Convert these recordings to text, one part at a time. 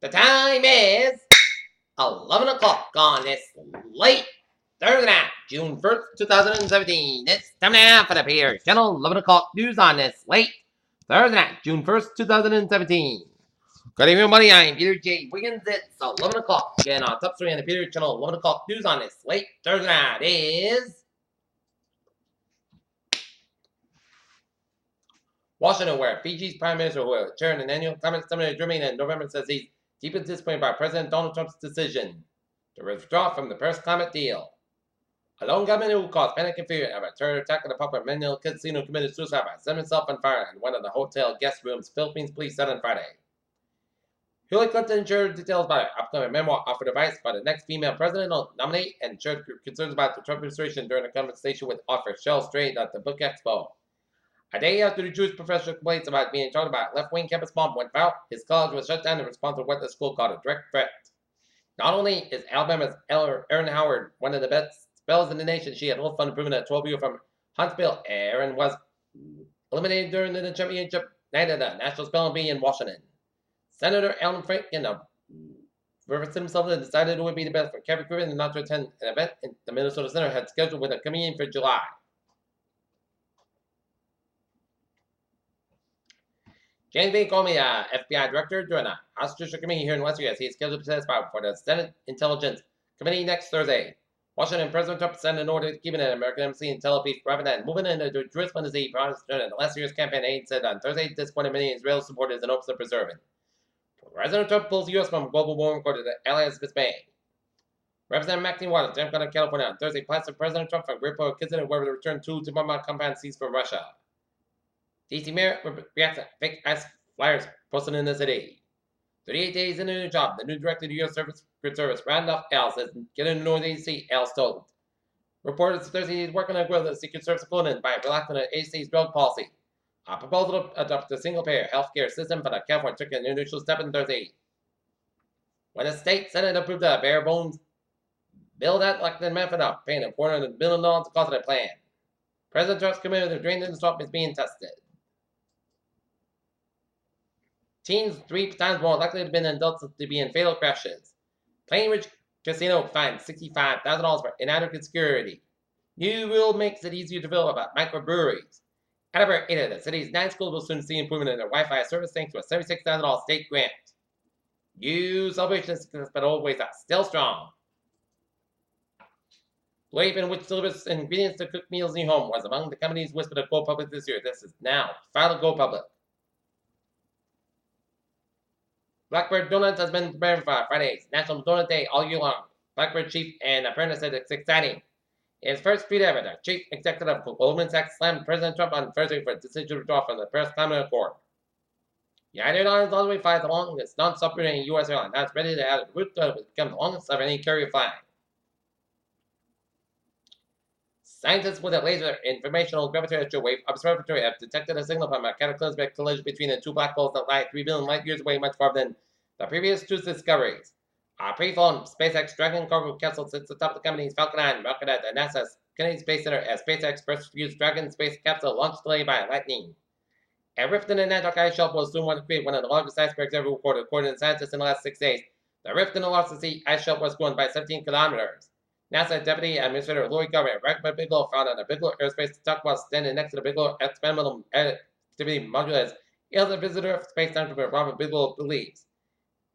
The time is 11 o'clock on this late Thursday night, June 1st, 2017. It's time now for the Pierce Channel 11 o'clock news on this late Thursday night, June 1st, 2017. Good evening, everybody. I am Peter J. Wiggins. It's 11 o'clock. Again, on top 3 on the Peter Channel 11 o'clock news on this late Thursday night is Washington, where Fiji's Prime Minister will chair an annual climate summit in Germany in November, says he's deeply disappointed by President Donald Trump's decision to withdraw from the Paris climate deal. A lone gunman who caused panic and fear of a terror attack at a popular Manila casino committed suicide by setting himself on fire in one of the hotel guest rooms, Philippines police said on Friday. Hillary Clinton shared details about her upcoming memoir offered advice by the next female president nominee and shared concerns about the Trump administration during a conversation with author Cheryl Strayed at the Book Expo. A day after the Jewish professor complaints about being charged by a left-wing campus bomb went viral, his college was shut down in response to what the school called a direct threat. Not only is Alabama's Erin Howard one of the best spellers in the nation, she had little fun improving a 12-year from Huntsville. Erin was eliminated during the championship night of the National Spelling Bee in Washington. Senator Alan Franken of Riverside himself decided it would be the best for Kathy Griffin not to attend an event the Minnesota Center had scheduled with a comedian for July. James B. Comey, FBI director, during a House Judicial Committee hearing last week as he is scheduled to testify before the Senate Intelligence Committee next Thursday. Washington President Trump sent an order to keep an American embassy in Tel Aviv rather than moving into Jerusalem as he promised during last year's campaign. Aide said on Thursday, disappointed many Israeli supporters and hopes of preserving. President Trump pulls U.S. from global warming according to the allies' dismay. Representative Maxine Waters, Democrat of California, on Thursday blasted President Trump for grateful kids and whoever to return two bomb compound seized from Russia. D.C. Mayor reacts to fake ice flyers posted in the city. 38 days into the job, the new director of the U.S. Secret Service, Randolph L., says getting to know the agency, L. told. Reporters Thursday he's working on the Secret Service opponent by relaxing the agency's drug policy. A proposal to adopt a single-payer health care system for the California took an initial step in Thursday. When the state Senate approved a bare-bones bill that elected method of paying $400 billion to cost of the plan, President Trump's commitment to drain the swamp is being tested. Teens 3 times more likely to have been adults to be in fatal crashes. Plain Ridge Casino fined $65,000 for inadequate security. New rule makes it easier to develop about microbreweries. Edinburgh, 8 of the city's 9 schools will soon see improvement in their Wi-Fi service thanks to a $76,000 state grant. New celebrations, but old ways are still strong. Blue Apron, which delivers ingredients to cook meals in your home, was among the companies whispered to go public this year. This is now filed to go public. Blackbird Donuts has been preparing for Friday's National Donut Day all year long. Blackbird chief and apprentice said it's exciting. In his first tweet ever, the chief executive of Goldman Sachs slammed President Trump on Thursday for a decision to withdraw from the Paris Climate Accord. United Airlines all the way flies the longest non-stop-operating U.S. airline. Now it's ready to add a route that would become the longest of any carrier flying. Scientists with a laser informational gravitational wave observatory have detected a signal from a cataclysmic collision between the two black holes that lie 3 billion light years away, much farther than the previous two discoveries. A pre-flown SpaceX Dragon cargo capsule sits atop the company's Falcon 9 rocket at the NASA's Kennedy Space Center as SpaceX first used Dragon space capsule launched delayed by lightning. A rift in the Antarctic ice shelf will soon want to create one of the largest icebergs ever recorded, according to scientists in the last 6 days. The rift in the Larsen C ice shelf was grown by 17 kilometers. NASA Deputy Administrator Lori Garvey, Rackman Bigelow, found on the Bigelow Aerospace Dock while standing next to the Bigelow Experimental Activity Module as a visitor of space time from Robert Bigelow believes.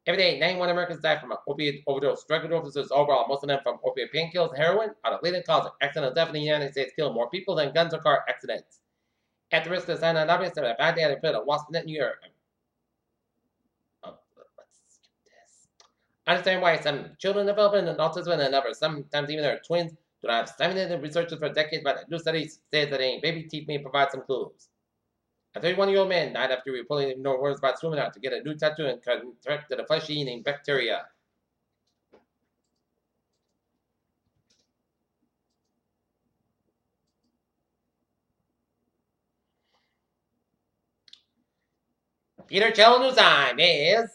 Every day, 91 Americans die from an opiate overdose. Drug overdoses overall, most of them from opiate painkillers and heroin, are the leading cause of accidental death in the United States, killing more people than guns or car accidents. At the risk of sounding obvious, that a bad day had put a wasp net in New York. Understand why some children developing autism and others, sometimes even their twins, do not have stimulated researchers for decades, but a new study says that any baby teeth may provide some clues. A 31-year-old man died after reportedly ignored words about swimming out to get a new tattoo and contracted a flesh-eating bacteria. Peter Channel News Time is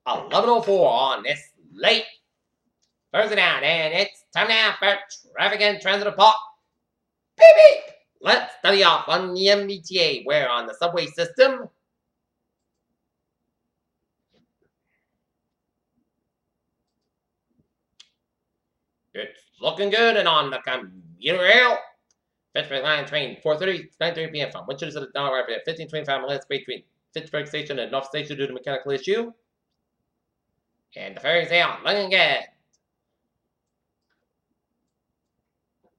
11:04 on this late Thursday night, and it's time now for Traffic and Transit Report. Beep beep! Let's study off on the MBTA, where on the subway system, It's looking good and on the computer rail. Fitchburg line train 4:30 9:30 p.m. from Winchester to Donald Rapid at 15:25 minutes between Fitchburg Station and North Station due to mechanical issue. And the ferry sail looking good.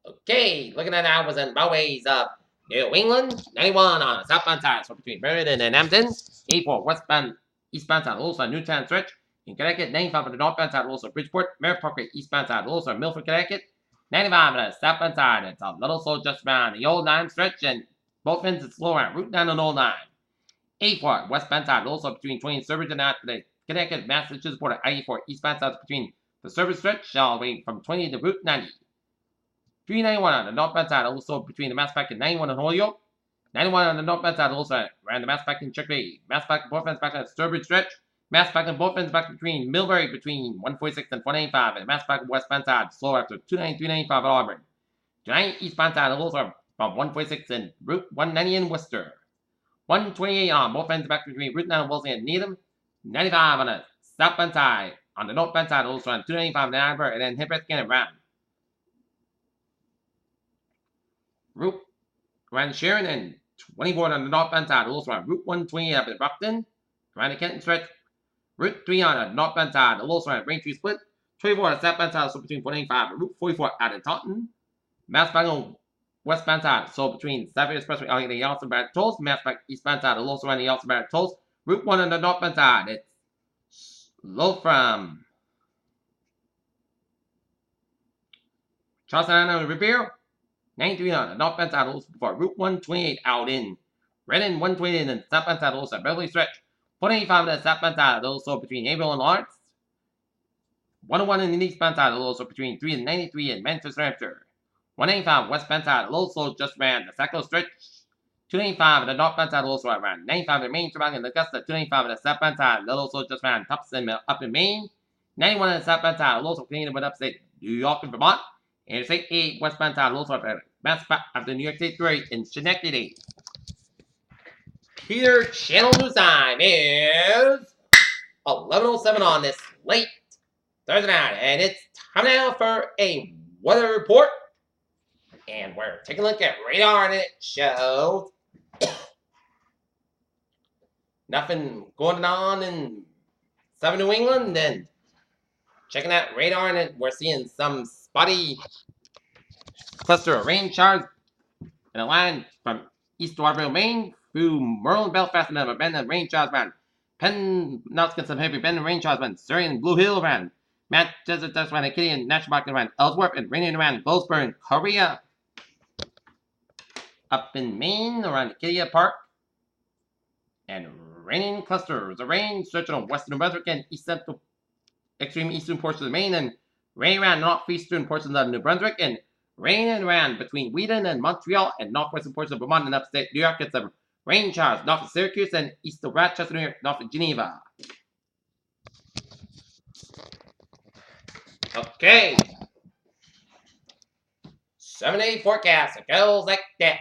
Okay, looking at hours and boways of New England, 91 on the southbound side, so between Meriden and Hampton, 84 westbound, eastbound side, also Newtown stretch. In Connecticut, 95 on the northbound side, also Bridgeport, Merritt Parkway, eastbound side, also Milford, Connecticut. 95 on the southbound side, it's a little slow just around the old line stretch, and both ends it's slow around Route 9 on old line. 84 westbound side, also between 20 and Sturbridge and out the Connecticut, Massachusetts border. 84 eastbound side between the Sturbridge stretch, all the way from 20 to Route 90. 391 on the northbound side, also between the Masspac and 91 in Holyoke. 91 on the northbound side, also around the Masspac and Chickadee. Masspac and both ends back on the Sturbridge stretch. Masspac and both ends back between Millbury between 146 and 495. And Masspac and westbound side, slow after 29395 at Auburn. 290 eastbound side, also from 146 and Route 190 in Worcester. 128 on both ends back between Route 9 and Wellesley and Needham. 95 on the southbound side. On the northbound side, also on 295 in Ann Arbor, and then Hipwith and Brown. Route around Sharon and 24 on the northbound side, also on Route 128 up in Brockton. Around the Kenton stretch. Route 3 on the northbound side, also on Braintree Split. 24 on the southbound side, so between 185 and Route 44 out of Taunton. Masspac on westbound side, so between Savvy Expressway on the Yeltsin Barrett Tolls. Masspac eastbound side, also on the Yeltsin Barrett Tolls. Route 1 on the northbound side, it's low from Charleston Island Revere. 93 on the northbound side, also before Route 128 out in Redden. 128 and southbound side, also Beverly Stretch. 185 on the southbound side, also between April and Lawrence. 101 in the eastbound side, also between 3 and 93 in Manchester, Hampshire. 185 westbound side, also just around the Saco Stretch. 295 on the northbound side, also around 95 in Main, Trevor and Augusta. 295 on the southbound side, also just around Tupson up in Maine. 91 on the southbound side, also Canadian with upstate New York and Vermont. Interstate 8 westbound side, also after New York State 3 in Schenectady. Here, Channel News time is 11:07 on this late Thursday night, and it's time now for a weather report. And we're taking a look at radar, and it shows nothing going on in southern New England. And checking out radar, and we're seeing some spotty cluster of rain showers in a line from east Waterville, Maine, through Merle and Belfast, and a bend of rain showers around Penn, not some heavy bend of rain showers around Surrey and Blue Hill, around Manchester, that's around Kitty and National Park, around Ellsworth, and raining around Goldsboro and Korea. Up in Maine, around Kitty Park, and raining clusters of rain stretching on western New Brunswick and east central, extreme eastern portions of Maine, and rain around northeastern portions of New Brunswick, and rain around between Wheaton and Montreal and northwestern portions of Vermont and upstate New York. It's some rain showers north of Syracuse and east of Rochester, New York, north of Geneva. Okay. 7-day forecast. It goes like this.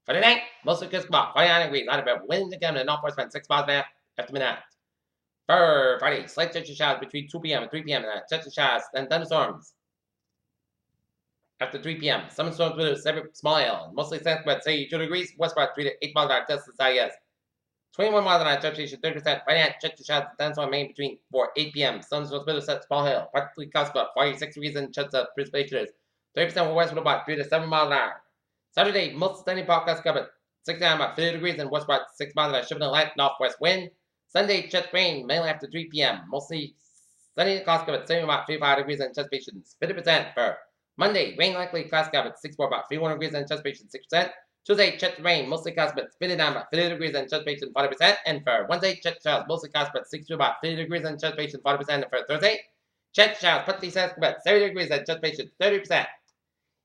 For tonight, mostly crisp about 49 degrees. Light about winds again in the northwest wind 6 miles an hour after midnight. For Friday, slight chance of showers between 2 p.m. and 3 p.m. and chance of showers and thunderstorms after 3 p.m. Some storms with a severe small hail. Mostly sunny, but 32 degrees. Westward 3 to 8 miles an hour. Test the size. 21 miles an hour. Temperature 30%. Friday night, chance of showers and thunderstorms Maine between 4 8 p.m. Some storms with a small hail. Practically clouds about 46 degrees and chance of precipitation is 30% west with about 3 to 7 miles an hour. Saturday, most sunny podcast covered 69 about 50 degrees and westward 6 miles an hour. Shifting light northwest wind. Sunday, chance rain mainly after 3 p.m. Mostly sunny, clouds covered 70 about 55 degrees and anticipations 50% for Monday. Rain likely, clouds covered 64 about 51 degrees and anticipations 6%. Tuesday, chance rain mostly clouds covered 59 about 50 degrees and anticipations 40%. And for Wednesday, chance showers mostly clouds covered 62 about 50 degrees and anticipations 40%. And for Thursday, chance showers partly clouds covered 70 degrees and anticipations 30%.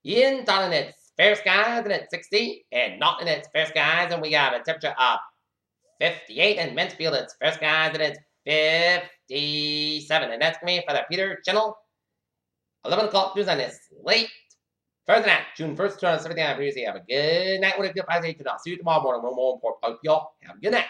In Darling, it's fair skies and it's 60, and not in it's fair skies, and we have a temperature of 58, and men's field, it's first guys, and it's 57. And that's me for the Peter Channel 11 o'clock news on this late Thursday night, June 1st, 2017. I'm here to say have a good night with a good 5 day. I'll see you tomorrow morning. One more important. Hope y'all have a good night.